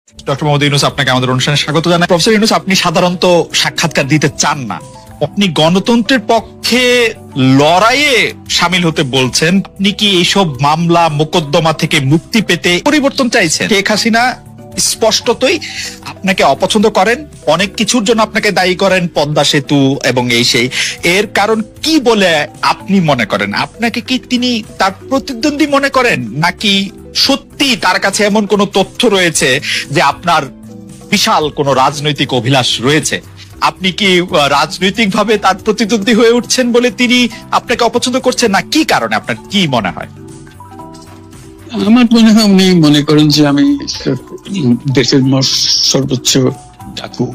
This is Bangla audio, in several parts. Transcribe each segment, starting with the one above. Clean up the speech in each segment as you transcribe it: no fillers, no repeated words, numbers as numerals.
ডক্টর মোহাম্মদ ইউনূস, আপনাকে আমাদের অনুষ্ঠানে স্বাগত জানাই। প্রফেসর ইউনূস, আপনি সাধারণত সাক্ষাৎকার দিতে চান না, আপনি গণতন্ত্রের পক্ষে লড়াইয়ে সামিল হতে বলছেন। আপনি কি এইসব মামলা মোকদ্দমা থেকে মুক্তি পেতে পরিবর্তন চাইছেন? শেখ হাসিনা স্পষ্টতই আপনাকে অপছন্দ করেন, অনেক কিছুর জন্য আপনাকে দায়ী করেন, পদ্মা সেতু এবং এই সেই। এর কারণ কি বলে আপনি মনে করেন? আপনাকে কি তিনি তার প্রতিদ্বন্দ্বী মনে করেন, নাকি সত্যি তার কাছে এমন কোন তথ্য রয়েছে যে আপনার বিশাল কোন রাজনৈতিক অভিলাষ রয়েছে? আপনি কি রাজনৈতিকভাবে তার প্রতিদ্বন্দ্বী হয়ে উঠছেন বলে তিনি আপনাকে অপছন্দ করছেন, না কি কারণে? আপনার কি মনে হয়? আমার মনে হয় উনি মনে করেন যে আমি দেশের সর্বোচ্চ ডাকু,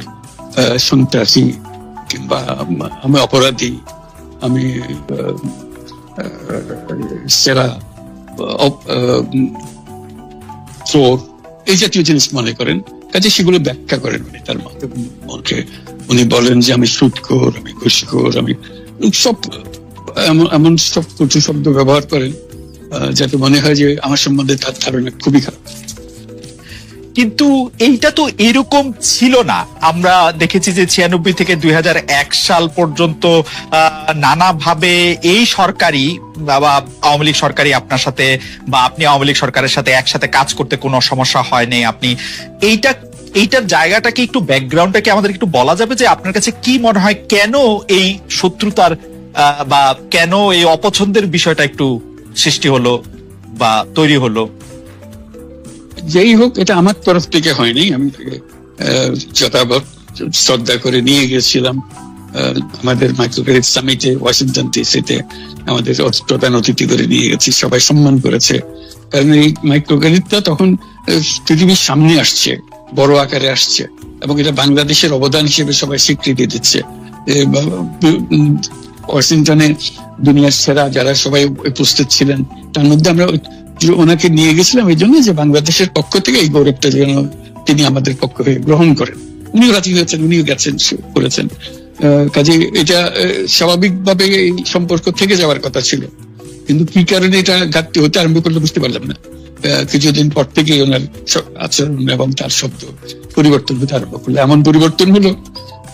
সন্ত্রাসী, কিংবা আমি অপরাধী, আমি সেরা চোর, এই জাতীয় জিনিস মনে করেন। কাজে সেগুলো ব্যাখ্যা করেন উনি তার মধ্যে। উনি বলেন যে আমি সুদখোর, আমি ঘুষখোর, আমি সব এমন সব কটু শব্দ ব্যবহার করেন যাতে মনে হয় যে আমার সম্বন্ধে তার ধারণা খুবই খারাপ। কিন্তু এইটা তো এরকম ছিল না। আমরা দেখেছি যে 96 থেকে 2001 সাল পর্যন্ত নানাভাবে এই সরকারি বা আওয়ামী লীগ সরকারি আপনার সাথে, বা আপনি আওয়ামী লীগ সরকারের সাথে একসাথে কাজ করতে কোনো সমস্যা হয়নি। আপনি এইটার জায়গাটাকে একটু, ব্যাকগ্রাউন্ডটাকে আমাদের একটু বলা যাবে যে আপনার কাছে কি মনে হয়, কেন এই শত্রুতার বা কেন এই অপছন্দের বিষয়টা একটু সৃষ্টি হলো বা তৈরি হলো? যেই হোক, এটা আমার তরফ থেকে হয়নি। আমি যথাবৎ শ্রদ্ধা করে নিয়ে গেছিলাম আমাদের মাইক্রোক্রেডিট সামিটে, ওয়াশিংটন ডিসিতে আমাদের প্রধান অতিথি করে নিয়ে গেছি, সবাই সম্মান করেছে। কারণ এই মাইক্রোক্রেডিটটা তখন পৃথিবীর সামনে আসছে, বড় আকারে আসছে, এবং এটা বাংলাদেশের অবদান হিসেবে সবাই স্বীকৃতি দিচ্ছে। ওয়াশিংটনে দুনিয়ার সেরা যারা সবাই উপস্থিত ছিলেন, তার মধ্যে আমরা ওনাকে নিয়ে গেছিলাম এই জন্য যে বাংলাদেশের পক্ষ থেকে এই গৌরবটা যেন তিনি আমাদের পক্ষ হয়ে গ্রহণ করেন। উনিও রাজি হয়েছেন, উনিও গেছেন, করেছেন। কাজে এটা স্বাভাবিকভাবে এই সম্পর্ক থেকে যাওয়ার কথা ছিল, কিন্তু কি কারণে এটা ঘাটতি হতে আরম্ভ করলে বুঝতে পারলাম না। কিছুদিন পর থেকে ওনার আচরণ এবং তার শব্দ পরিবর্তন হতে আরম্ভ করলো। এমন পরিবর্তন হলো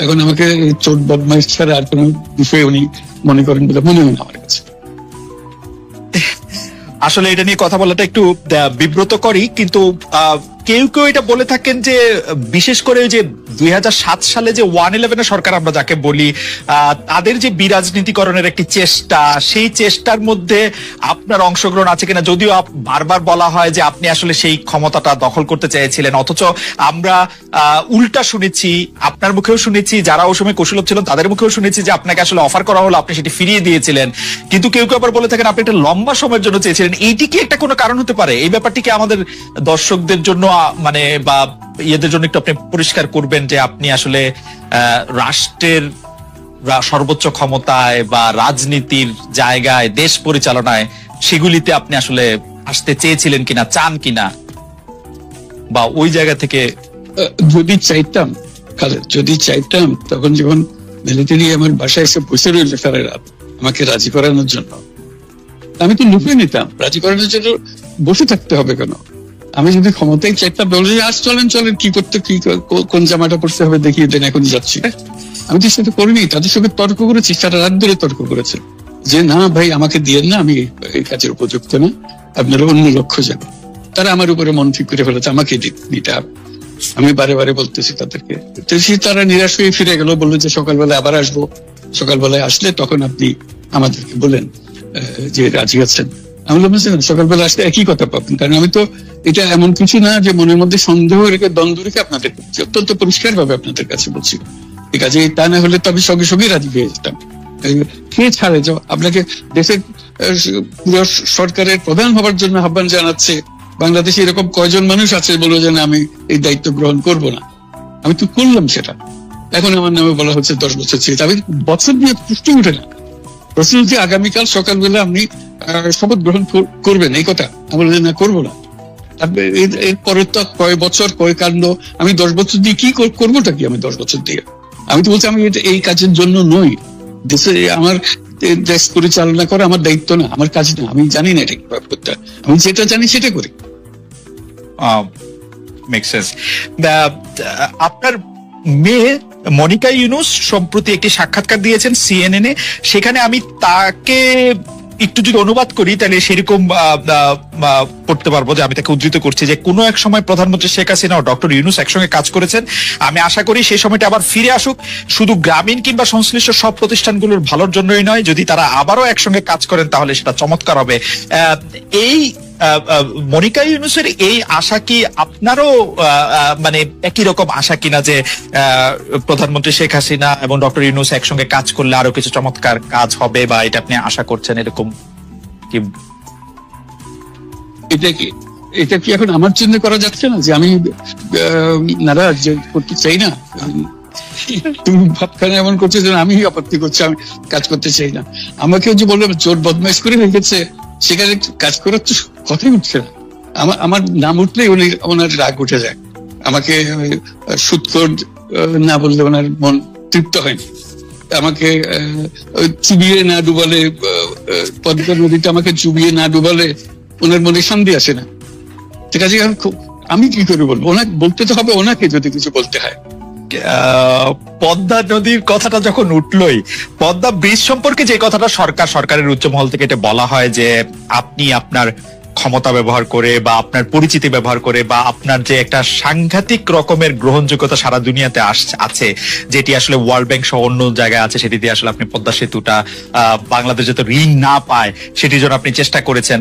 এখন আমাকে চোট বদমাইশ ছাড়া আর কোনো বিষয়ে উনি মনে করেন বলে মনে হয় না আমার কাছে। আসলে এটা নিয়ে কথা বলাটা একটু বিব্রতকরই, কিন্তু কেউ কেউ এটা বলে থাকেন যে বিশেষ করে যে 2007 সালে যে 111 সরকার আমরা যাকে বলি, তাদের যে বিরাজনীতিকরণের একটি চেষ্টা, সেই চেষ্টার মধ্যে আপনার অংশগ্রহণ আছে কিনা। যদিও বারবার বলা হয় যে আপনি আসলে সেই ক্ষমতাটা দখল করতে চেয়েছিলেন, অথচ আমরা উল্টা শুনেছি, আপনার মুখেও শুনেছি, যারা ওই সময় কৌশলভ ছিলেন তাদের মুখেও শুনেছি যে আপনাকে আসলে অফার করা হলো, আপনি সেটি ফিরিয়ে দিয়েছিলেন। কিন্তু কেউ কেউ আবার বলে থাকেন আপনি একটা লম্বা সময়ের জন্য চেয়েছিলেন। এইটি কি একটা কোনো কারণ হতে পারে? এই ব্যাপারটিকে আমাদের দর্শকদের জন্য মানে বা ইয়েদের জন্য একটু আপনি পরিষ্কার করবেন যে আপনি আসলে রাষ্ট্রের সর্বোচ্চ ক্ষমতায় বা রাজনীতির জায়গায়, দেশ পরিচালনায়, সেগুলিতে আপনি আসলে আসতে চেয়েছিলেন কিনা, চান কিনা, বা ওই জায়গা থেকে? যদি চাইতাম তখন যখন মিলিটারি আমার বাসায় এসে বসে রইল সারা রাত আমাকে রাজি করানোর জন্য, আমি তো লুফে নিতাম। রাজি করানোর জন্য বসে থাকতে হবে কেন? আমি যদি ক্ষমতায় চাইতাম বলে আজ চলেন কি করতে, কি কোন জামাটা পড়তে হবে দেখিয়ে দেন, এখনই যাচ্ছি। আমি তো সেটা করিনি, তাদের সঙ্গে তর্ক করেছি, সারা রাত ধরে তর্ক করেছে যে না ভাই আমাকে দিয়েন না, আমি এই কাজের উপযুক্ত না, আপনারা অন্য লক্ষ্য যান। তারা আমার উপরে মন ঠিক করে ফেলেছে আমাকে দিতে হবে। আমি বারে বারে বলতেছি তাদেরকে, তারা নিরাশ হয়ে ফিরে গেল, বললো যে সকালবেলায় আবার আসবো, সকালবেলায় আসলে তখন আপনি আমাদেরকে বলেন যে রাজি আছেন। আমি বললাম সকালবেলা আসলে একই কথা পাবেন, কারণ আমি তো এটা এমন কিছু না যে মনের মধ্যে সন্দেহ রেখে, দ্বন্দ্ব রেখে আপনাদের বলছি, অত্যন্ত পরিষ্কার ভাবে আপনাদের কাছে বলছি। ঠিক আছে, তা না হলে তো আমি সঙ্গে সঙ্গে রাজি হয়ে যেতাম। কে ছাড়ে যে আপনাকে দেশের পুরো সরকারের প্রধান হবার জন্য আহ্বান জানাচ্ছে? বাংলাদেশে এরকম কয়জন মানুষ আছে বলবো যে আমি এই দায়িত্ব গ্রহণ করব না? আমি তো করলাম সেটা। এখন আমার নামে বলা হচ্ছে 10 বছর ছিল। আমি বছর নিয়ে পুষ্টি উঠে না। প্রশ্ন হচ্ছে আগামীকাল সকালবেলা আপনি শপথ গ্রহণ করবেন, এই কথা আমি বলছি না, করবো না। এরপরে তো কয় বছর, কয় কাণ্ড। আমি 10 বছর দিয়ে কি করবোটা কি? আমি 10 বছর দিয়ে আমি তো বলছি আমি এই কাজের জন্য নই। দেশে আমার দেশ পরিচালনা করা আমার দায়িত্ব না, আমার কাজ না। আমি জানি না এটা কিভাবে করতে হয়, আমি যেটা জানি সেটা করি। Make sense. আপনার মেয়ে মনিকা ইউনুস সম্প্রতি একটি সাক্ষাৎকার দিয়েছেন CNN-এ, সেখানে আমি তাকে একটু যদি অনুবাদ করি তাহলে সেরকম পড়তে পারবো, যে আমি তাকে উদ্ধৃত করছি যে কোনো এক সময় প্রধানমন্ত্রী শেখ হাসিনা ও ডক্টর ইউনুস একসঙ্গে কাজ করেছেন। আমি আশা করি সেই সময়টা আবার ফিরে আসুক, শুধু গ্রামীণ কিংবা সংশ্লিষ্ট সব প্রতিষ্ঠানগুলোর ভালোর জন্যই নয়, যদি তারা আবারও একসঙ্গে কাজ করেন তাহলে সেটা চমৎকার হবে। এই মনিকা ইউনুসের এই আশা কি আপনারও মানে একই রকম আশা কিনা, যে প্রধানমন্ত্রী শেখ হাসিনা এবং ডক্টর ইউনুস একসঙ্গে কাজ করলে আরো কিছু চমৎকার কাজ হবে, বা এটা আপনি আশা করছেন এরকম কি? এটা কি এখন আমার জন্য করা যাচ্ছে না যে আমি নারাজ করতে চাই না? তুমি ভাবখানে এমন করছো যে আমি আপত্তি করছি, আমি কাজ করতে চাই না। আমাকে যে বললো চোর বদমাইশ করে রেখেছে, সেখানে কাজ করার তো কথাই উঠছে না। আমার নাম উঠলেই ওনার রাগ উঠে যায়। আমাকে সুৎখোর না বললে ওনার মন তৃপ্ত হয়নি। আমাকে চুবিয়ে না ডুবালে, পদ্মা নদীতে আমাকে চুবিয়ে না ডুবালে ওনার মনে শান্তি আসে না। ঠিক আছে, আমি কি করে বলবো? ওনাকে বলতে তো হবে, ওনাকে যদি কিছু বলতে হয়। পদ্মা নদীর কথাটা যখন উঠলোই, পদ্মা ব্রিজ সম্পর্কে যে কথাটা সরকারের উচ্চ মহল থেকে এটা বলা হয় যে আপনি আপনার ক্ষমতা ব্যবহার করে বা আপনার পরিচিতি ব্যবহার করে বা আপনার যে একটা সাংঘাতিক রকমের গ্রহণযোগ্যতা সারা দুনিয়াতে আছে, যেটি আসলে ওয়ার্ল্ড ব্যাংক সহ অন্য জায়গায় আছে, সেটি দিয়ে আসলে আপনি পদ্মা সেতুটা বাংলাদেশ যাতে ঋণ না পায় সেটির জন্য আপনি চেষ্টা করেছেন।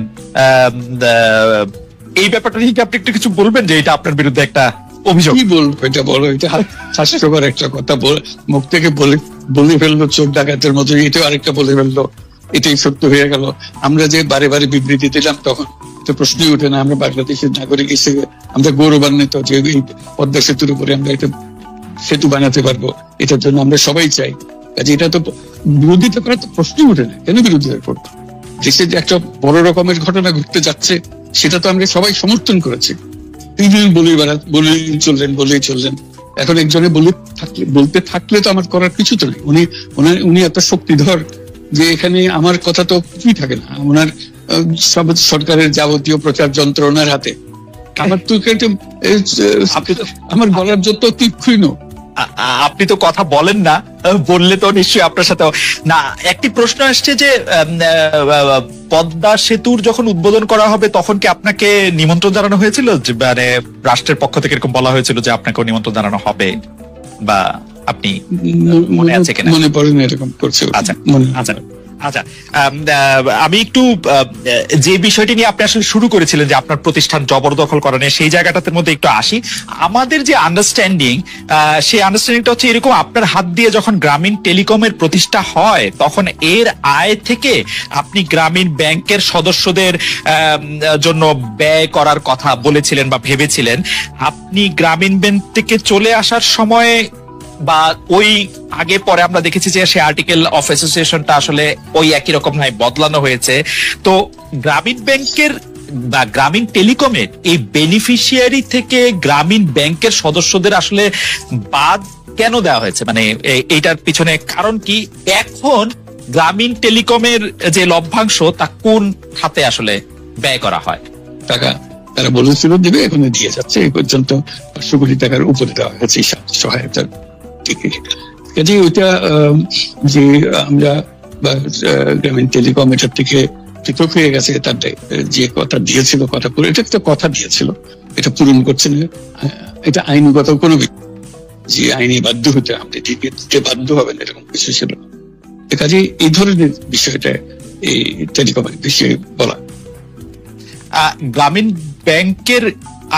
এই ব্যাপারটা নিয়ে আপনি একটু কিছু বলবেন, যে এটা আপনার বিরুদ্ধে একটা অভিযোগ? কি বলবো, এটা বলো, এটা হাস্যকর একটা কথা মুখ থেকে বলে ফেললো, চোখ ডাকাতের মতো। এটাও আরেকটা বলে ফেললো, এটাই সত্য হয়ে গেল। আমরা যে বারে বারে বিবৃতি দিলাম তখন তো প্রশ্নই ওঠে না। আমরা বাংলাদেশের নাগরিক হিসেবে আমরা গৌরবান্বিত যে এই পদ্মা সেতুর উপরে আমরা একটা সেতু বানাতে পারবো, এটার জন্য আমরা সবাই চাই। কাজে এটা তো বিরোধিতা করার তো প্রশ্নই ওঠে না। কেন বিরোধিতা করবো? দেশে যে একটা বড় রকমের ঘটনা ঘটতে যাচ্ছে সেটা তো আমরা সবাই সমর্থন করেছি। তিনি বলেই চললেন। এখন একজনে বলতে থাকলে তো আমার করার কিছু তো নেই। উনি এত শক্তিধর যে এখানে আমার কথা তো কিছুই থাকে না। ওনার সব সরকারের যাবতীয় প্রচার যন্ত্র ওনার হাতে। আমার তো আমার গলার যত তীক্ষ্ণ। আপনি তো কথা বলেন না, বললে তো নিশ্চয়ই আপনার সাথে না। একটি প্রশ্ন আসছে যে পদ্মা সেতুর যখন উদ্বোধন করা হবে তখন কি আপনাকে নিমন্ত্রণ জানানো হয়েছিল? মানে রাষ্ট্রের পক্ষ থেকে এরকম বলা হয়েছিল যে আপনাকেও নিমন্ত্রণ জানানো হবে, বা আপনি মনে আছে কিনা? মনে পড়ে না এরকম করছে। আচ্ছা, আমি একটু যে বিষয়টি নিয়ে আপনি আসলে শুরু করেছিলেন যে আপনার প্রতিষ্ঠান জবরদখল করা নিয়ে, সেই জায়গাটাতে মধ্যে একটু আসি। আমাদের যে আন্ডারস্ট্যান্ডিং, সেই আন্ডারস্ট্যান্ডিংটা হচ্ছে এরকম: আপনার হাত দিয়ে যখন গ্রামীণ টেলিকমের প্রতিষ্ঠা হয় তখন এর আয় থেকে আপনি গ্রামীণ ব্যাংকের সদস্যদের জন্য ব্যয় করার কথা বলেছিলেন বা ভেবেছিলেন। আপনি গ্রামীণ ব্যাংক থেকে চলে আসার সময় বা ওই আগে পরে আমরা দেখেছি যে সে আর্টিকেল অফ অ্যাসোসিয়েশনটা আসলে ওই একই রকম নাই, বদলানো হয়েছে। তো গ্রামীণ ব্যাংকের বা গ্রামীণ টেলিকমের এই বেনিফিশিয়ারি থেকে গ্রামীণ ব্যাংকের সদস্যদের আসলে বাদ কেন দেওয়া হয়েছে? মানে এইটার পিছনে কারণ কি? এখন গ্রামীণ টেলিকমের যে লভ্যাংশ তা কোন খাতে আসলে ব্যয় করা হয়? টাকা তারা বলেছিল দেবে, এখন দিয়ে যাচ্ছে। এই পর্যন্ত 500 কোটি টাকার উপরে দেওয়া হয়েছে সহায়তা। কাজে ওইটা যে আমরা গ্রামীণ টেলিকম এটার থেকে পৃথক হয়ে গেছে, তার যে কথা দিয়েছিল, কথা পুরো, এটা একটা কথা দিয়েছিল, এটা পূরণ করছে না। এটা আইনগত কোনো যে আইনে বাধ্য হতে আপনি দিতে বাধ্য হবেন এরকম কিছু ছিল। কাজে এই ধরনের বিষয়টা এই টেলিকমের বিষয়ে বলা। গ্রামীণ ব্যাংকের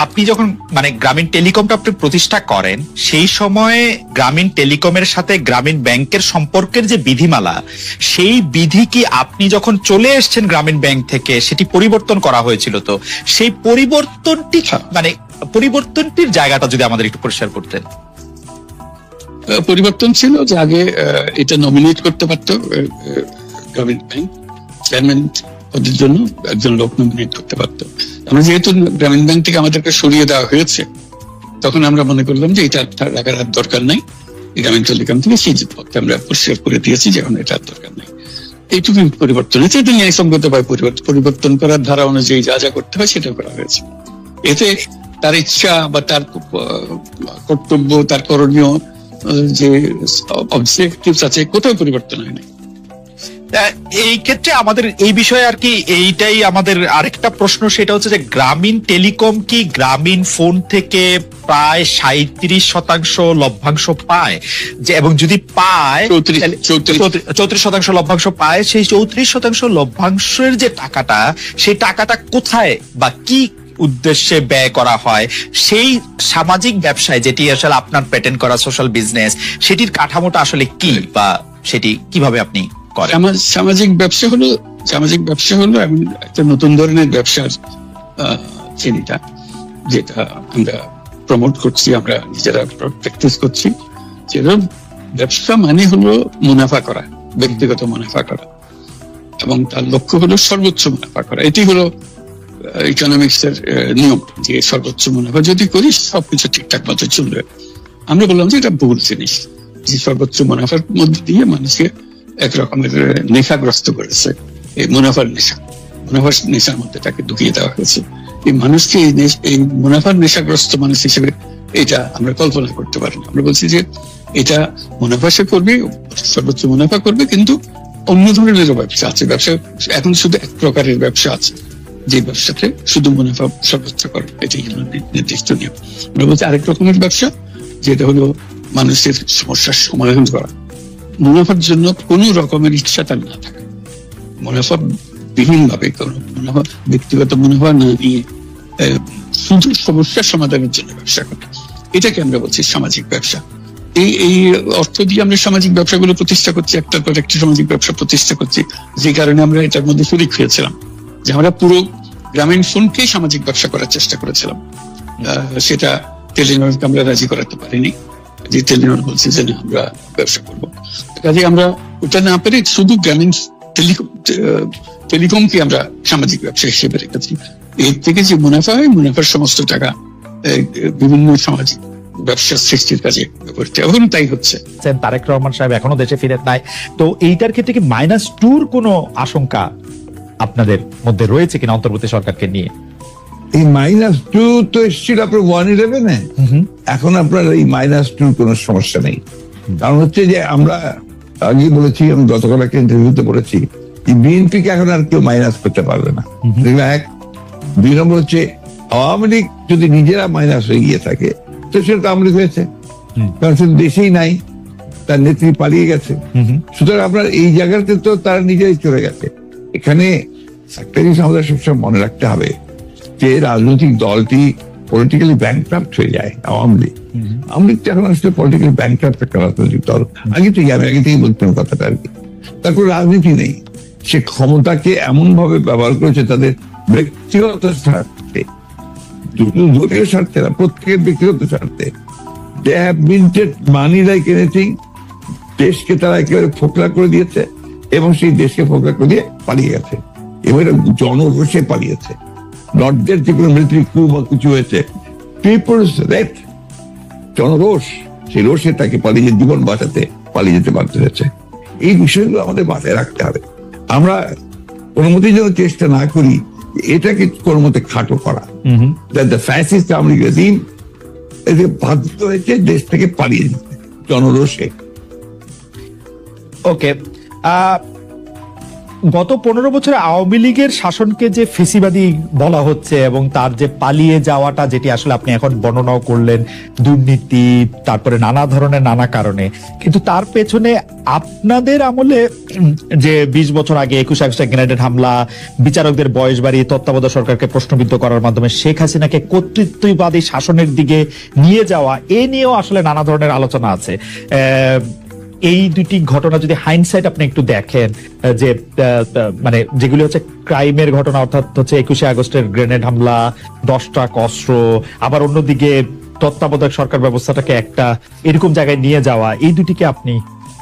আপনি যখন মানে গ্রামীণ টেলিকমটা আপনি প্রতিষ্ঠা করেন, সেই সময়ে গ্রামীণ টেলিকমের সাথে গ্রামীণ ব্যাংকের সম্পর্কের যে বিধিমালা, সেই বিধি কি আপনি যখন চলে এসেছেন গ্রামীণ ব্যাংক থেকে সেটি পরিবর্তন করা হয়েছিল? তো সেই পরিবর্তনটি মানে পরিবর্তনটির জায়গাটা যদি আমাদের একটু পরিষ্কার করতেন। পরিবর্তন ছিল যে আগে এটা নমিনেট করতে পারতো গ্রামীণ ব্যাংক, চেয়ারম্যান পদের জন্য একজন লোক নমিনেট করতে পারতো। আমরা যেহেতু গ্রামীণ ব্যাংক থেকে আমাদেরকে সরিয়ে দেওয়া হয়েছে, তখন আমরা মনে করলাম যে এটা রাখার আর দরকার নাই। গ্রামীণ টেলিকম থেকে সেই পদটা আমরা পরিষ্কার করে দিয়েছি, যে এখন এটা আর দরকার নাই। এইটুকু পরিবর্তন হয়েছে। এটা ন্যায়সঙ্গত ভাবে পরিবর্তন করার ধারা অনুযায়ী যা যা করতে হয় সেটা করা হয়েছে। এতে তার ইচ্ছা বা তার কর্তব্য, তার করণীয় যে অবজেক্টিভস আছে, কোথাও পরিবর্তন হয় না। এই ক্ষেত্রে আমাদের এই বিষয়ে আর কি এইটাই আমাদের আরেকটা প্রশ্ন, সেটা হচ্ছে যে গ্রামীণ টেলিকম কি গ্রামীণ ফোন থেকে প্রায় 37% লভ্যাংশ পায়, যে এবং যদি পায় 34% লভ্যাংশ পায়, সেই 34% লভ্যাংশের যে টাকাটা, সেই টাকাটা কোথায় বা কি উদ্দেশ্যে ব্যয় করা হয়, সেই সামাজিক ব্যবসায় যেটি আসলে আপনার প্যাটেন্ট করা সোশ্যাল বিজনেস, সেটির কাঠামোটা আসলে কি বা সেটি কিভাবে আপনি করেন? সামাজিক ব্যবসা হলো এমন একটা নতুন ধরনের ব্যবসার শ্রেণীটা, যেটা আমরা প্রমোট করছি, আমরা নিজেরা প্র্যাকটিস করছি। যেটা ব্যবসা মানে হলো মুনাফা করা, ব্যক্তিগত মুনাফা করা, এবং তার লক্ষ্য হলো সর্বোচ্চ মুনাফা করা। এটি হলো ইকোনমিক্স এর নিয়ম, যে সর্বোচ্চ মুনাফা যদি করি সবকিছু ঠিকঠাক মতো চলবে। আমরা বললাম যে এটা ভুল জিনিস, যে সর্বোচ্চ মুনাফার মধ্যে দিয়ে মানুষকে এক রকমের নেশাগ্রস্ত করেছে। এই মুনাফার নেশার মধ্যে তাকে ঢুকিয়ে দেওয়া হয়েছে। এই মানুষকে এই মুনাফার নেশাগ্রস্ত মানুষ হিসেবে এটা আমরা কল্পনা করতে পারি না। আমরা বলছি যে এটা মুনাফা সে করবে, সর্বোচ্চ মুনাফা করবে, কিন্তু অন্য ধরনের ব্যবসা আছে। ব্যবসা এখন শুধু এক প্রকারের ব্যবসা আছে, যে ব্যবসাতে শুধু মুনাফা সর্বোচ্চ করে, এটাই হলো নির্দিষ্ট নিয়ম। আমরা বলছি আরেক রকমের ব্যবসা, যেটা হলো মানুষের সমস্যার সমাধান করা, মুনাফার জন্য কোন রকমের ইচ্ছা তার না থাকে, মুনাফা বিহীন ভাবে, মুনাফা ব্যক্তিগত মুনাফা না নিয়ে শুধু সমস্যার সমাধানের জন্য ব্যবসা করা, এটাকে আমরা বলছি সামাজিক ব্যবসা। এই অর্থ দিয়ে আমরা সামাজিক ব্যবসাগুলো প্রতিষ্ঠা করছি, একটার পর একটা সামাজিক ব্যবসা প্রতিষ্ঠা করছি, যে কারণে আমরা এটার মধ্যে শরিক হয়েছিলাম, যে আমরা পুরো গ্রামীণ ফোনকে সামাজিক ব্যবসা করার চেষ্টা করেছিলাম। সেটা টেলিনরকে আমরা রাজি করাতে পারিনি, যে টেলিনর বলছে যে না আমরা ব্যবসা করবো। কাজে আমরা ওটা না পেরে শুধু গ্রামীণ টেলিকমকে আমরা সামাজিক ব্যবসা হিসেবে রেখেছি। এর থেকে যে মুনাফা হয়, মুনাফার সমস্ত টাকা বিভিন্ন সামাজিক ব্যবসার সৃষ্টির কাজে ব্যবহৃত, এখন তাই হচ্ছে। তারেক রহমান সাহেব এখনো দেশে ফিরে নাই, তো এইটার ক্ষেত্রে কি -2 কোনো আশঙ্কা আপনাদের মধ্যে রয়েছে কিনা অন্তর্বর্তী সরকারকে নিয়ে? এই -2 তো এসেছিল আপনার 111-এ, এখন আপনার এই -2 কোনো সমস্যা নেই। কারণ হচ্ছে যে আমরা আগে বলেছি, আমি গতকাল একটা ইন্টারভিউতে বলেছি, বিএনপি কে এখন আর কেউ মাইনাস করতে পারবে না। এক, 2 নম্বর হচ্ছে আওয়ামী লীগ যদি নিজেরা মাইনাস হয়ে গিয়ে থাকে, তো সেটা তো আওয়ামী লীগ হয়েছে, কারণ সে দেশেই নাই, তার নেত্রী পালিয়ে গেছে। সুতরাং আপনার এই জায়গাতে তো তারা নিজেই চলে গেছে। এখানে একটা জিনিস আমাদের সবসময় মনে রাখতে হবে, যে রাজনৈতিক দলটি পলিটিক্যালি ব্যাংক্রাফট হয়ে যায়। আওয়ামী লীগ তো এখন আসলে পলিটিক্যালি ব্যাংক্রাফট একটা রাজনৈতিক দল। আমি আগে থেকেই বলতাম কথাটা আর কি। তারপর রাজনীতি নেই, সে ক্ষমতাকে এমন ভাবে ব্যবহার করেছে তাদের ব্যক্তিগত স্বার্থে, দলীয় স্বার্থে না, প্রত্যেকের ব্যক্তিগত স্বার্থে। They have minted money like anything. দেশকে তারা একেবারে ফোকলা করে দিয়েছে, এবং সেই দেশকে ফোকলা করে দিয়ে পালিয়ে গেছে, এবং এটা জনরোষে পালিয়েছে। নর্থের যে কোনো মিলিটারি ক্যু বা কিছু হয়েছে, পিপলস রেট, জনরোষ, সেই রোষে তাকে পালিয়ে জীবন বাঁচাতে পালিয়ে যেতে বাধ্য হয়েছে। এই বিষয়গুলো আমাদের মাথায় রাখতে হবে। আমরা কোনো মতেই যেন চেষ্টা না করি এটাকে কোনো মতে খাটো করা। ফ্যাসিস্ট আওয়ামী লীগ রেজিম এদের বাধ্য হয়েছে দেশ থেকে পালিয়ে যেতে জনরোষে। ওকে, গত 15 বছরে আওয়ামী লীগের শাসনকে যে ফেসিবাদী বলা হচ্ছে, এবং তার যে পালিয়ে যাওয়াটা, যেটি আসলে আপনি এখন বর্ণনাও করলেন, দুর্নীতি, তারপরে নানা ধরনের নানা কারণে, কিন্তু তার পেছনে আপনাদের আমলে যে 20 বছর আগে 21 আগস্টে গ্রেনেড হামলা, বিচারকদের বয়স বাড়িয়ে তত্ত্বাবধায়ক সরকারকে প্রশ্নবিদ্ধ করার মাধ্যমে শেখ হাসিনাকে কর্তৃত্ববাদী শাসনের দিকে নিয়ে যাওয়া, এ নিয়েও আসলে নানা ধরনের আলোচনা আছে। এই দুটি ঘটনা যদি হাইন্ডসাইট আপনি একটু দেখেন, যে মানে যেগুলি হচ্ছে ক্রাইমের ঘটনা, অর্থাৎ হচ্ছে 21 আগস্টের গ্রেনেড হামলা, 10 ট্রাক অস্ত্র, আবার অন্যদিকে তত্ত্বাবধায়ক সরকার ব্যবস্থাটাকে একটা এরকম জায়গায় নিয়ে যাওয়া, এই দুটিকে আপনি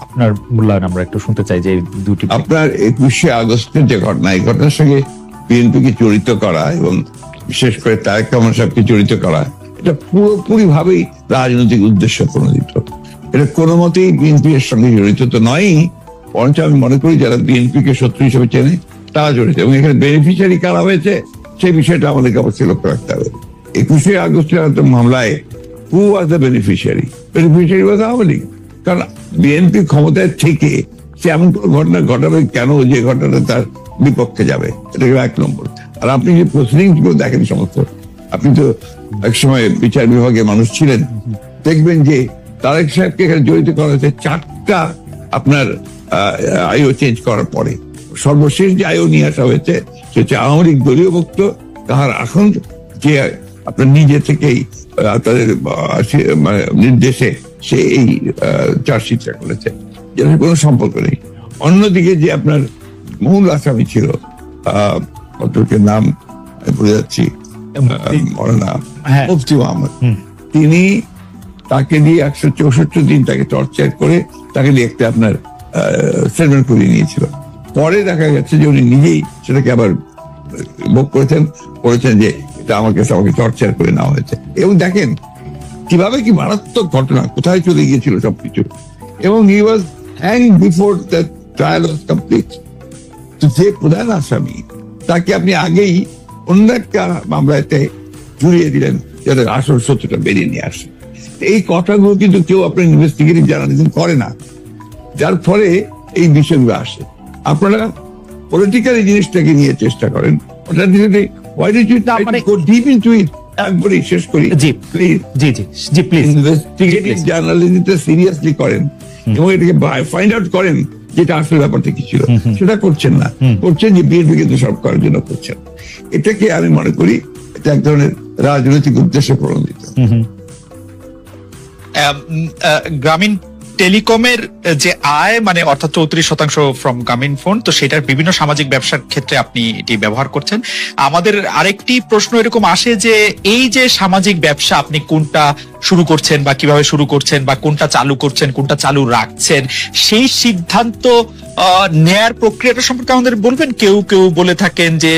আপনার মূল্যায়ন আমরা একটু শুনতে চাই। যে দুটি আপনার 21 আগস্টের যে ঘটনা, এই ঘটনার সঙ্গে বিএনপিকে জড়িত করা এবং বিশেষ করে তারেক রহমান সাহেবকে জড়িত করা, এটা পুরোপুরি ভাবেই রাজনৈতিক উদ্দেশ্য প্রণোদিত। এটা কোনো মতেই বিএনপি এর সঙ্গে জড়িত তো নয়ই, বরঞ্চ আমি মনে করি যারা বিএনপি কে শত্রু হিসেবে চেনে তারা জড়িত, এবং এখানে বেনিফিশিয়ারি কারা হয়েছে সেই বিষয়টা আমাদেরকে অবশ্যই লক্ষ্য রাখতে হবে। 21শে আগস্টের মামলায় who was the beneficiary was Awami League. কারণ বিএনপি ক্ষমতায় থেকে সে এমন কোনো ঘটনা ঘটাবে কেন যে ঘটনাটা তার বিপক্ষে যাবে, এটা গেল 1 নম্বর। আর আপনি যে প্রসিডিং গুলো দেখেন সমস্ত, আপনি তো একসময় বিচার বিভাগে মানুষ ছিলেন, দেখবেন যে তারেক সাহেবকে এখানে জড়িত করা হয়েছে 4টা আপনার আইও চেঞ্জ করার পরে। সর্বশেষ যে আইও নিয়ে আসা হয়েছে সে হচ্ছে আওয়ামী লীগ দলীয় ভুক্ত তাহার আসন, যে আপনার নিজে থেকেই তাদের নির্দেশে সে এই চার্জশিটটা করেছে, যেটা কোনো সম্পর্ক নেই। অন্যদিকে যে আপনার মূল আসামি ছিল, ভদ্রলোকের নাম ভুলে যাচ্ছি, মৌলানা মুফতি মোহাম্মদ, তিনি তাকে দিয়ে 164 দিন তাকে টর্চার করে তাকে দিয়ে একটা আপনার স্টেটমেন্ট করিয়ে নিয়েছিল। পরে দেখা গেছে যে উনি নিজেই সেটাকে আবার ভোগ করেছেন যে এটা আমাকে টর্চার করে নেওয়া হয়েছে। এবং দেখেন কিভাবে কি মারাত্মক ঘটনা কোথায় চলে গিয়েছিল সবকিছু। এবং he was hang before the trial was complete. তো যে প্রধান আসামি তাকে আপনি আগেই অন্য একটা মামলাতে জুড়িয়ে দিলেন যাতে আসল সত্যটা বেরিয়ে নিয়ে আসে। এই কথাগুলো কিন্তু কেউ আপনার ইনভেস্টিগেটিভ জার্নালিজম করে না, যার ফলে এই বিষয়গুলো আসে। আপনারা পলিটিক্যাল এই জিনিসটাকে নিয়ে চেষ্টা করেন, ওটা একবারই শেষ করি। ইনভেস্টিগেটিভ জার্নালিজমটা সিরিয়াসলি করেন এবং এটাকে ফাইন্ড আউট করেন যেটা আসল ব্যাপারটা কি ছিল। সেটা করছেন না, করছেন যে বিএনপি কিন্তু সব করার জন্য করছেন। এটাকে আমি মনে করি এটা এক ধরনের রাজনৈতিক উদ্দেশ্যে প্রণোদিত। গ্রামীণ টেলিকমের যে আয় মানে অর্থাৎ 34% ফ্রম গ্রামীণ ফোন, তো সেটার বিভিন্ন সামাজিক ব্যবসার ক্ষেত্রে আপনি এটি ব্যবহার করছেন। আমাদের আরেকটি প্রশ্ন এরকম আসে যে এই যে সামাজিক ব্যবসা আপনি কোনটা শুরু করছেন বা কিভাবে শুরু করছেন বা কোনটা চালু করছেন কোনটা চালু রাখছেন, সেই সিদ্ধান্ত নেয়ার প্রক্রিয়াটা সম্পর্কে আমাদের বলবেন। কেউ কেউ বলে থাকেন যে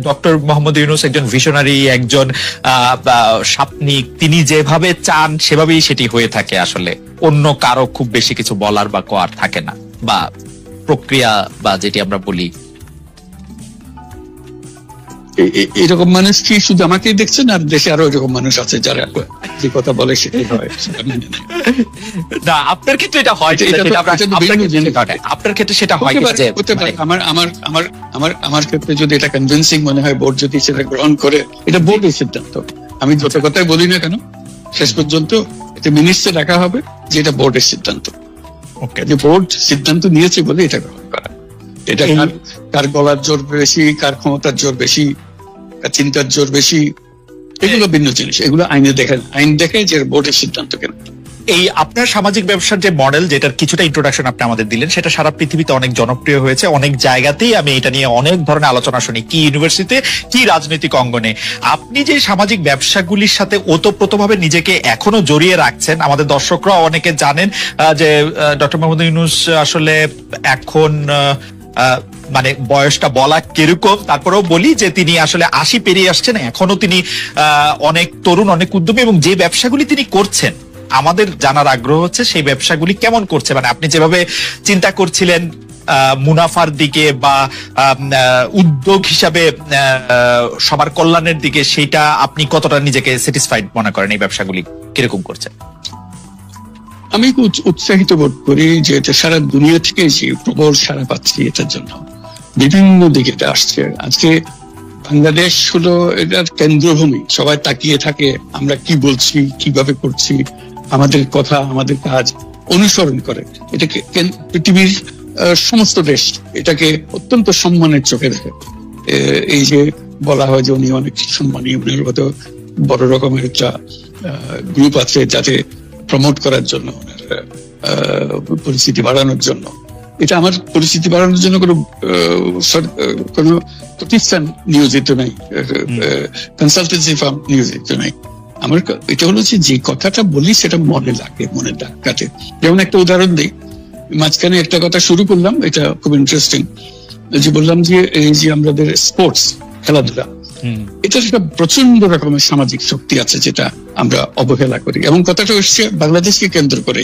ডক্টর মোহাম্মদ ইউনূস একজন ভিশনারি, একজন স্বপ্নিক, তিনি যেভাবে চান সেভাবেই সেটি হয়ে থাকে, আসলে অন্য কারো খুব বেশি কিছু বলার বা কোয়ার থাকে না, বা প্রক্রিয়া বা যেটি আমরা বলি। এরকম মানুষ কি শুধু আমাকেই দেখছেন, আর দেশে আরো এরকম মানুষ আছে যারা যে কথা বলে সেটাই হয়? না, আপনার ক্ষেত্রে এটা হয়, আপনার ক্ষেত্রে সেটা হয়। আমার ক্ষেত্রে যদি এটা কনভিন্সিং মনে হয়, বোর্ড যদি সেটা গ্রহণ করে, এটা বোর্ডের সিদ্ধান্ত। আমি যত কথাই বলি না কেন, শেষ পর্যন্ত এটা মিনিস্টে রাখা হবে যে এটা বোর্ডের সিদ্ধান্ত। যে বোর্ড সিদ্ধান্ত নিয়েছে বলে এটা গ্রহণ করা। এটা কার গলার জোর বেশি, কার ক্ষমতার জোর বেশি, কার চিন্তার জোর বেশি, এগুলো ভিন্ন জিনিস। এগুলো আইন দেখে যে বোর্ডের সিদ্ধান্ত কেন। এই আপনার সামাজিক ব্যবসার যে মডেল, যেটার কিছুটা ইন্ট্রোডাকশন আপনি আমাদের দিলেন, সেটা সারা পৃথিবীতে অনেক জনপ্রিয় হয়েছে। অনেক জায়গাতেই আমি এটা নিয়ে অনেক ধরনের আলোচনা শুনি, কি ইউনিভার্সিটিতে, কি রাজনৈতিক অঙ্গনে। আপনি যে সামাজিক ব্যবসাগুলির সাথে ওতপ্রোতভাবে নিজেকে এখনো জড়িয়ে রাখছেন, আমাদের দর্শকরা অনেকে জানেন যে ডক্টর মোহাম্মদ ইউনূস আসলে এখন মানে বয়সটা বলা কিরকম, তারপরেও বলি যে তিনি আসলে 80 পেরিয়ে আসছেন, এখনো তিনি অনেক তরুণ, অনেক উদ্যমী, এবং যে ব্যবসাগুলি তিনি করছেন আমাদের জানার আগ্রহ হচ্ছে সেই ব্যবসাগুলি কেমন করছে। মানে আপনি যেভাবে চিন্তা করছিলেন মুনাফার দিকে বা উদ্যোগ হিসাবে সবার কল্যাণের দিকে, সেটা আপনি কতটা নিজেকে স্যাটিসফাইড মনে করেন? এই ব্যবসাগুলি কিরকম করছে? আমি উৎসাহিত বোধ করি যে এটা সারা দুনিয়া থেকে যে প্রবল সাড়া পাচ্ছি এটার জন্য, বিভিন্ন দিকে এটা আসছে। আজকে বাংলাদেশ হলো এটার কেন্দ্রভূমি, সবাই তাকিয়ে থাকে আমরা কি বলছি, কিভাবে করছি, আমাদের কথা আমাদের কাজ অনুসরণ করে। এটাকে পৃথিবীর সমস্ত দেশ এটাকে অত্যন্ত সম্মানের চোখে দেখে। এই যে বলা হয় যে উনি অনেক সম্মানী, উনার মতো বড় রকমের একটা গ্রুপ আছে যাতে প্রমোট করার জন্য, পরিস্থিতি বাড়ানোর জন্য। এটা আমার পরিস্থিতি বাড়ানোর জন্য কোনো প্রতিষ্ঠান নিয়োজিত নাই, কনসালটেন্সি ফার্ম নিয়োজিত নাই। আমার এটা হলো যে কথাটা বলি সেটা মনে লাগে, মনে দাগ কাটে। যেমন একটা উদাহরণ দিই, মাঝখানে একটা কথা শুরু করলাম, এটা খুব ইন্টারেস্টিং, যে বললাম যে এই যে আমাদের স্পোর্টস, খেলাধুলা, এটা একটা প্রচন্ড রকমের সামাজিক শক্তি আছে যেটা আমরা অবহেলা করি। এবং কথাটা হচ্ছে বাংলাদেশকে কেন্দ্র করে।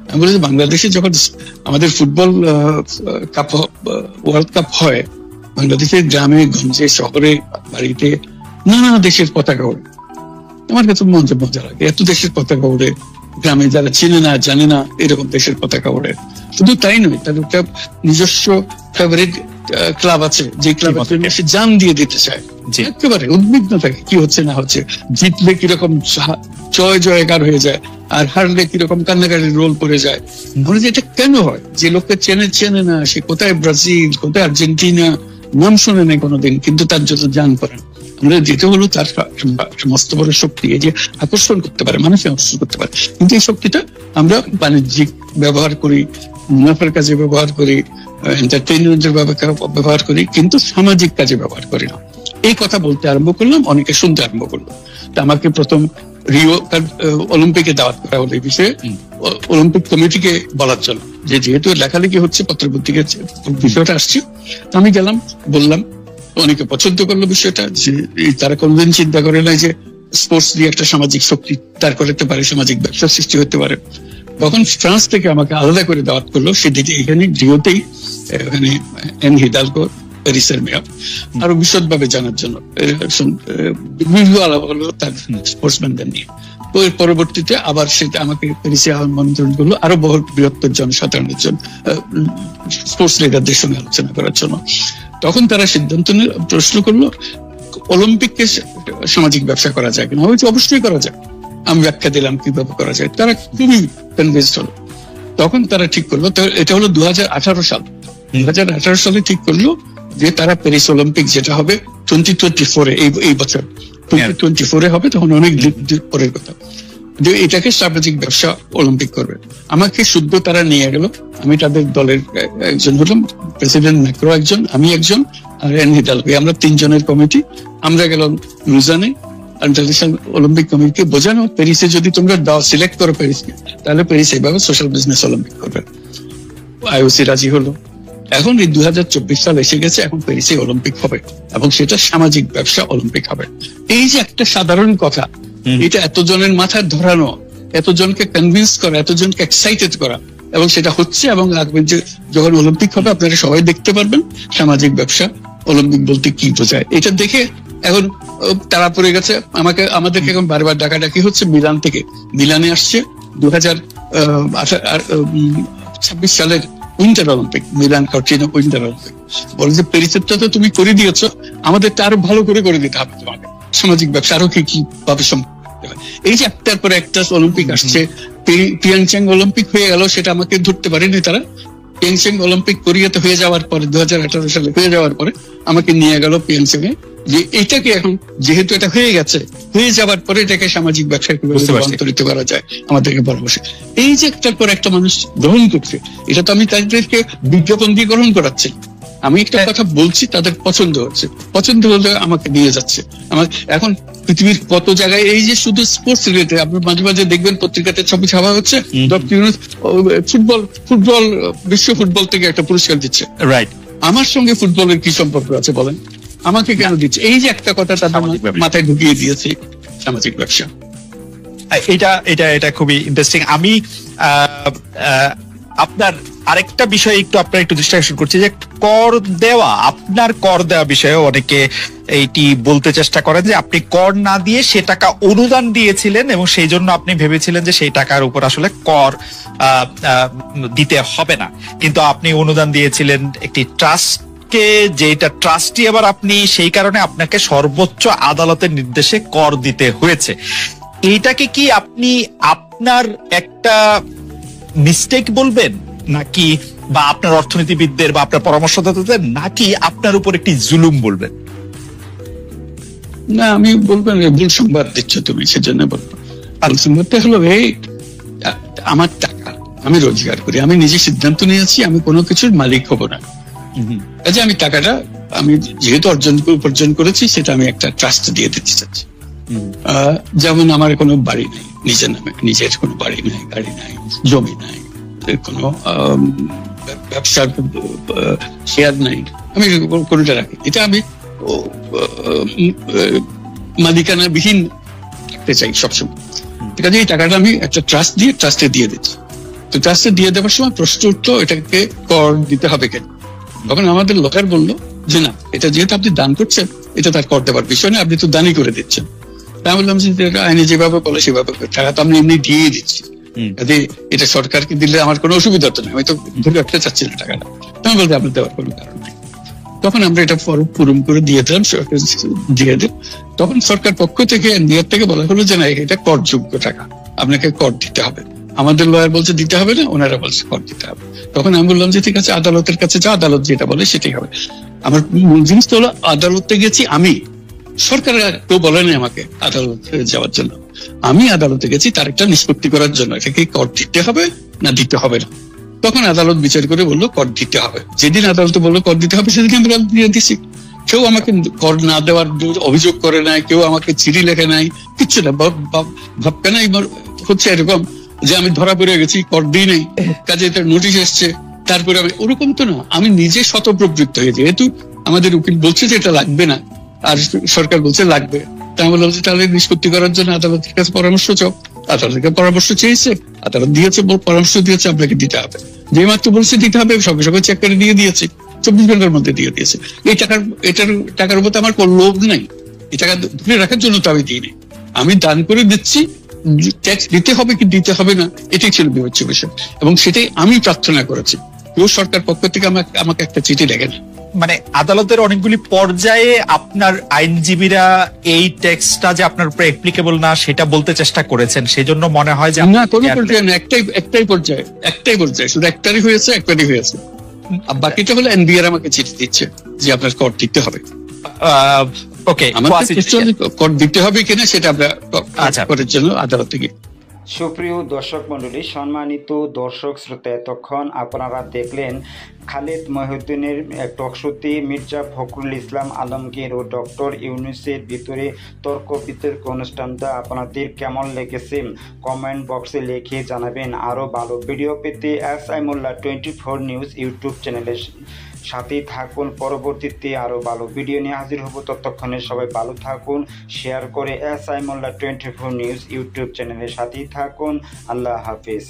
আমি বলি যে বাংলাদেশে যখন আমাদের ফুটবল কাপ, ওয়ার্ল্ড কাপ হয়, বাংলাদেশের গ্রামে গঞ্জে শহরে বাড়িতে নানা দেশের পতাকা ওড়ে। আমার কাছে মজা লাগে। এত দেশের পতাকা ওড়ে, গ্রামে যারা চেনে না জানে না এরকম দেশের পতাকা ওড়ে। শুধু তাই নয়, তার একটা নিজস্ব ফেভারিট ক্লাব আছে, যে ক্লাবের জন্য সে জান দিয়ে দিতে চায়, একেবারে উদ্বিগ্ন থাকে কি হচ্ছে না হচ্ছে, জিতলে কিরকম জয়গার হয়ে যায়, আর হারলে কিরকম কান্নাকাটির রোল পড়ে যায়। বলে যে এটা কেন হয়? যে লোককে চেনে না, সে কোথায় ব্রাজিল, কোথায় আর্জেন্টিনা, নাম শুনে নেই কোনোদিন, কিন্তু তার জন্য জান করেন। আমরা যেতে হলো তার মস্ত বড় শক্তি, এই যে আকর্ষণ করতে পারে, মানুষকে আকর্ষণ করতে পারে। কিন্তু এই শক্তিটা আমরা বাণিজ্যিক ব্যবহার করি, মুনাফার কাজে ব্যবহার করি, এন্টারটেইনমেন্টের ব্যবহার করি, কিন্তু সামাজিক কাজে ব্যবহার করি না। এই কথা বলতে আরম্ভ করলাম, অনেকে শুনতে আরম্ভ করলো। তা আমাকে প্রথম রিও অলিম্পিকে দাওয়াত করা হলো এই বিষয়ে, অলিম্পিক কমিটিকে বলার জন্য, যে যেহেতু লেখালেখি হচ্ছে, পত্রপত্রিকার বিষয়টা আসছে। আমি গেলাম, বললাম, অনেকে পছন্দ করলো বিষয়টা, যে তারা কোনদিন চিন্তা করে না যে স্পোর্টস দিয়ে একটা সামাজিক শক্তি দাঁড় করতে পারে, সামাজিক ব্যবসা সৃষ্টি হতে পারে। তখন ফ্রান্স থেকে আমাকে আলাদা করে দাওয়াত করলো, সেদিকে এখানে রিওতেই, এখানে এন হিদালগো, প্যারিসের মেয়র, আরো বিশদভাবে জানার জন্য বিভিন্ন আলাপ হলো তার স্পোর্টসম্যানদের নিয়ে। তো এর পরবর্তীতে আবার সেটা আমাকে প্যারিসে আমন্ত্রণ করলো আরো বহু বৃহত্তর জনসাধারণের জন্য, স্পোর্টস লিডারদের সঙ্গে আলোচনা করার জন্য। তখন তারা সিদ্ধান্ত নিয়ে প্রশ্ন করলো, অলিম্পিককে সামাজিক ব্যবসা করা যায় কিনা? হয়তো অবশ্যই করা যায়। আমি ব্যাখ্যা দিলাম কিভাবে করা যায়, তারা খুবই কনভিন্সড হলো। তখন তারা ঠিক করলো, এটা হলো 2018 সাল, 2018 সালে ঠিক করলো যে তারা প্যারিস অলিম্পিক যেটা হবে 2024-এ, এই বছর 2024-এ হবে, তখন অনেক পরের কথা, যে এটাকে সামাজিক ব্যবসা অলিম্পিক করবে। আমাকে শুদ্ধ তারা নিয়ে গেল, আমি তাদের দলের একজন হলাম, প্রেসিডেন্ট ম্যাক্রো একজন, আমি একজন, আর এন হিদালগো, আমরা 3 জনের কমিটি। আমরা গেলাম লুজানে, ইন্টারন্যাশনাল অলিম্পিক কমিটিকে বোঝানো, প্যারিসে যদি তোমরা সিলেক্ট করো প্যারিসকে, তাহলে প্যারিস এইভাবে সোশ্যাল বিজনেস অলিম্পিক করবে। আইওসি রাজি হলো। এখন এই 2024 সাল এসে গেছে, এখন প্যারিসে অলিম্পিক হবে, এবং সেটা সামাজিক ব্যবসা অলিম্পিক হবে। এই যে একটা সাধারণ কথা, এটা এতজনের মাথায় ধরানো, এতজনকে কনভিন্স করা, এতজনকে এক্সাইটেড করা, এবং সেটা হচ্ছে। এবং যখন অলিম্পিক হবে আপনারা সবাই দেখতে পারবেন সামাজিক ব্যবসা অলিম্পিক বলতে কি বোঝায়। এটা দেখে এখন তারা পড়ে গেছে, আমাদেরকে এখন বারবার ডাকাডাকি হচ্ছে মিলান থেকে। মিলানে আসছে 2026 সালের winter Olympic, Milan Cortina winter Olympic. বলে যে প্যারিসেরটা তো তুমি করে দিয়েছো, আমাদেরটা আরো ভালো করে দিতে হবে তোমাকে, সামাজিক ব্যবসা আরো কি ভাবে সম্ভব। এই যে একটার পর একটা অলিম্পিক আসছে, পিয়ংচাং অলিম্পিক হয়ে গেল, সেটা আমাকে ধরতে পারেনি তারা। পিয়ংচাং অলিম্পিক কোরিয়াতে হয়ে যাওয়ার পরে, 2018 সালে হয়ে যাওয়ার পরে আমাকে নিয়ে গেল পিয়ংচাং এ, যে এটাকে এখন যেহেতু এটা হয়ে গেছে, হয়ে যাওয়ার পরে এটাকে সামাজিক ব্যবসায় রূপান্তরিত করা যায়, আমাদেরকে পরামর্শ। এই যে একটার পর একটা মানুষ গ্রহণ করছে, এটা তো আমি তাদেরকে বিজ্ঞাপন দিয়ে গ্রহণ করাচ্ছি। আমি একটা কথা বলছি, তাদের পছন্দ হচ্ছে, পছন্দ হলে আমাকে নিয়ে যাচ্ছে। আমার এখন পৃথিবীর কত জায়গায় এই যে শুধু স্পোর্টস রিলেটেড, আপনি মাঝে মাঝে দেখবেন পত্রিকাতে ছবি ছাপা হচ্ছে, ফুটবল বিশ্ব ফুটবল থেকে একটা পুরস্কার দিচ্ছে। রাইট, আমার সঙ্গে ফুটবলের কি সম্পর্ক আছে বলেন? আমাকে কেন দিচ্ছে? এই যে একটা কথা তাদের মাথায় ঢুকিয়ে দিয়েছে, সামাজিক ব্যবসা। এটা খুবই ইন্টারেস্টিং। আমি আপনার আরেকটা বিষয় আপনার একটু দৃষ্টি আকর্ষণ করছি, যে কর দেওয়া, আপনার কর দেওয়া বিষয়ে অনেকে এইটি বলতে চেষ্টা করেন যে আপনি কর না দিয়ে সে টাকা অনুদান দিয়েছিলেন, এবং সেই জন্য আপনি ভেবেছিলেন যে সেই টাকার উপর আসলে কর দিতে হবে না, কিন্তু আপনি অনুদান দিয়েছিলেন একটি ট্রাস্ট, যেটা ট্রাস্টি আবার আপনি সেই কারণে আপনাকে সর্বোচ্চ আদালতের নির্দেশে কর দিতে হয়েছে। এইটাকে কি আপনি আপনার একটা মিস্টেক বলবেন, নাকি বা আপনার অর্থনীতিবিদদের বা আপনার পরামর্শদাতাদের, নাকি আপনার উপর একটি জুলুম বলবেন? না, আমি বলবেন ভুল সংবাদ দিচ্ছ তুমি, সেজন্য বলবো। ভুল সংবাদটা হলো, এই আমার টাকা আমি রোজগার করি, আমি নিজে সিদ্ধান্ত নিয়েছি আমি কোনো কিছুর মালিক হব না। কাজে আমি টাকাটা আমি যেহেতু উপার্জন করেছি, সেটা আমি একটা ট্রাস্ট দিয়ে দিতে চাচ্ছি। যেমন আমার কোনো বাড়ি নেই, নিজের কোনো বাড়ি নাই, গাড়ি নাই, জমি নাই, কোনো ব্যবসার শেয়ার নাই, আমি কোনোটা রাখি, এটা আমি মালিকানা বিহীন থাকতে চাই সবসময়। ঠিক আছে, এই টাকাটা আমি একটা ট্রাস্টে দিয়ে দিচ্ছি। তো ট্রাস্টে দিয়ে দেওয়ার সময় প্রশ্ন উঠলো, এটাকে কর দিতে হবে কেন? তখন আমাদের লয়ার বললো যে না, এটা যেহেতু আপনি দান করছেন, এটা তার কর দেওয়ার বিষয় না, আপনি তো দানই করে দিচ্ছেন। আমি বললাম যে আইনে যেভাবে বলে সেভাবে টাকা তো আমি এমনি দিয়ে দিচ্ছি, এটা সরকারকে দিলে আমার কোনো অসুবিধা তো নেই, আমি তো ধরে রাখতে চাচ্ছি না টাকাটা। আমি বলতে আপনার দেওয়ার কোনো কারণ নেই। তখন আমরা এটা পূরণ করে দিয়ে দিলাম, সরকার দিয়ে দিল। তখন সরকার পক্ষ থেকে এনবিআর থেকে বলা হলো যে না, এটা করযোগ্য টাকা, আপনাকে কর দিতে হবে। আমাদের লয়ার বলছে দিতে হবে না, ওনারা বলছে কর দিতে হবে। তখন আমি বললাম যে ঠিক আছে, আদালতের কাছে যা, আদালত যেটা বলে সেটাই হবে। আমার মূল জিনিসটা হলো আদালতে গেছি আমি, সরকার কেউ বলেনি আমাকে আদালতে যাওয়ার জন্য। আমি আদালতে গেছি তার একটা নিষ্পত্তি করার জন্য, এটাকে কর দিতে হবে না দিতে হবে না। তখন আদালত বিচার করে বললো কর দিতে হবে। যেদিন আদালতে বললো কর দিতে হবে সেদিন আমরা দিয়ে দিছি। কেউ আমাকে কর না দেওয়ার অভিযোগ করে নাই, কেউ আমাকে চিঠি লেখে নাই, কিচ্ছু না। ভাবকে নাই হচ্ছে এরকম যে আমি ধরা পড়ে গেছি, কর দিই নাই, কাজে তার নোটিশ এসছে, তারপরে আমি, ওরকম তো না। আমি নিজে শতপ্রবৃত্ত হয়ে, যেহেতু আমাদের উকিল বলছে যে এটা লাগবে না আর সরকার বলছে লাগবে, তা আমি বললাম যে তাহলে নিষ্পত্তি করার জন্য আদালতের কাছে পরামর্শ চাও। আদালতের পরামর্শ চেয়েছে, আদালত দিয়েছে, পরামর্শ দিয়েছে আপনাকে দিতে হবে। যে মাত্র বলছে দিতে হবে, সঙ্গে সঙ্গে চেক করে দিয়ে দিয়েছে, 24 ঘন্টার মধ্যে দিয়ে দিয়েছে। এটার টাকার উপর আমার কোনো লোভ নাই, এই টাকা ধরে রাখার জন্য তো আমি দিইনি, আমি দান করে দিচ্ছি। ট্যাক্স দিতে হবে কি দিতে হবে না, এটাই ছিল বিবেচ্য বিষয়, এবং সেটাই আমি প্রার্থনা করেছি। কেউ সরকার পক্ষ থেকে আমাকে একটা চিঠি লেখেন। মানে আদালতের অনেকগুলি পর্যায়ে আপনার আইনজীবীরা এই ট্যাক্সটা যে আপনার উপরে অ্যাপ্লিকেবল না সেটা বলতে চেষ্টা করেছেন, সেই জন্য মনে হয় যে না, কোনো পর্যায়ে না, একটাই পর্যায়ে, শুধু একটারই হয়েছে। আর বাকিটা হলো এনবিআর আমাকে চিঠি দিচ্ছে যে আপনার কর দিতে হবে। ওকে, কর দিতে হবে কিনা সেটা আমরা করার জন্য আদালতে গিয়ে। সুপ্রিয় দর্শক মণ্ডলী, সম্মানিত দর্শক শ্রোতা, এতক্ষণ আপনারা দেখলেন খালেদ মহিউদ্দিনের টকশোতে মির্জা ফখরুল ইসলাম আলমগীর ও ডক্টর ইউনূসের ভিতরে তর্ক বিতর্ক অনুষ্ঠানটা আপনাদের কেমন লেগেছে কমেন্ট বক্সে লিখে জানাবেন। আরও ভালো ভিডিও পেতে এসআই মোল্লা 24 নিউজ ইউটিউব চ্যানেলের সাথেই থাকুন। পরবর্তীতে আরও ভালো ভিডিও নিয়ে হাজির হব। ততক্ষণে সবাই ভালো থাকুন, শেয়ার করে এসআই মোল্লা 24 নিউজ ইউটিউব চ্যানেলের সাথেই থাকুন। আল্লাহ হাফিজ।